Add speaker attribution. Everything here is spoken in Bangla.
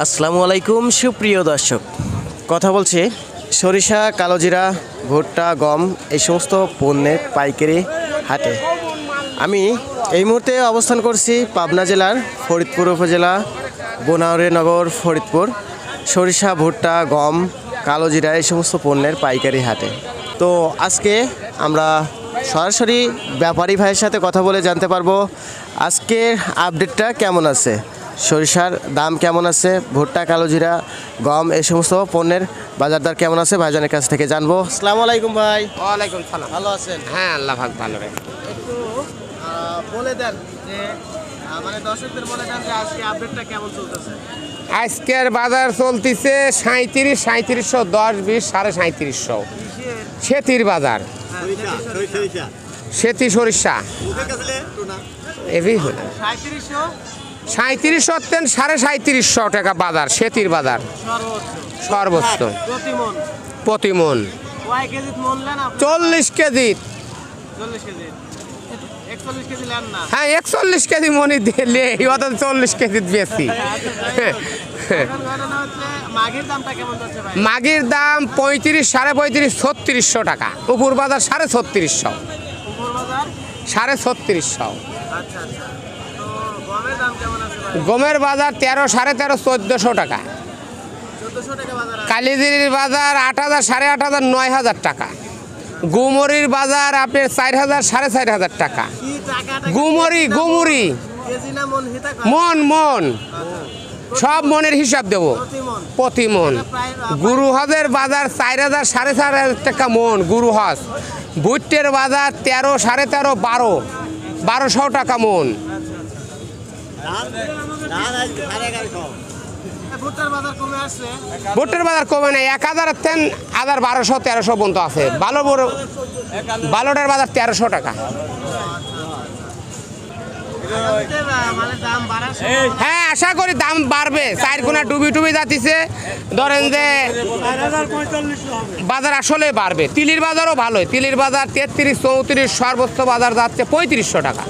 Speaker 1: আসসালামু আলাইকুম সুপ্রিয় দর্শক, কথা বলছি সরিষা, কালোজিরা, ভুট্টা, গম এই সমস্ত পণ্যের পাইকারি হাটে। আমি এই মুহূর্তে অবস্থান করছি পাবনা জেলার ফরিদপুর উপজেলা বনাউরেনগর ফরিদপুর। সরিষা, ভুট্টা, গম, কালোজিরা এই সমস্ত পণ্যের পাইকারি হাটে। তো আজকে আমরা সরাসরি ব্যাপারী ভাইয়ের সাথে কথা বলে জানতে পারবো আজকের আপডেটটা কেমন আছে, সরিষার দাম কেমন আছে, ভুট্টা, কালোজিরা, গম এই সমস্ত পণ্যের বাজার দর কেমন আছে ভাইজানের কাছ থেকে জানবো। আসসালামু আলাইকুম ভাই।
Speaker 2: ওয়ালাইকুম সালাম।
Speaker 1: ভালো আছেন?
Speaker 2: হ্যাঁ, আল্লাহ পাক ভালো রে।
Speaker 1: একটু বলে দেন যে মানে দর্শকদের বলে দেন যে আজকে আপডেটটা কেমন চলতেছে।
Speaker 2: আজকের বাজার চলতেছে 3700, 10, 20, 3750। সেতির বাজার, সেতি সরিষা এভি হল 3700 3750 টাকা বাজার, সেতির বাজার সর্বোচ্চ প্রতি মন 40 কেজি। হ্যাঁ, 41 কেজি মনি দিলে 40 কেজি বেশি। মাগির দাম 35, 35.5, 3600 টাকা। উপর বাজার 3650, 3650। গমের বাজার 13, 13.5, 1400 টাকা। কালিজিরির বাজার 8000, 8500, 9000 টাকা। গুমরির বাজার আপনার 4000, 4500 টাকা। গুমরি মন সব মনের হিসাব দেব প্রতি মন। গুরুহজের বাজার 4000, 4500 টাকা মন গুরুহজ। ভুট্টের বাজার 13, 13.5, 1200 টাকা মন। ভুট্টার বাজার কমে নাই, 1000 থেকে 1200, 1300 পর্যন্ত আছে। ভালোটার বাজার 1300 টাকা। হ্যাঁ, আশা করি দাম বাড়বে। 4 গুণা ডুবি যাচ্ছে। ধরেন যে বাজার আসলে বাড়বে। তিলির বাজারও ভালোই, তিলির বাজার 33, 34, সর্বোচ্চ বাজার যাচ্ছে 3500 টাকা।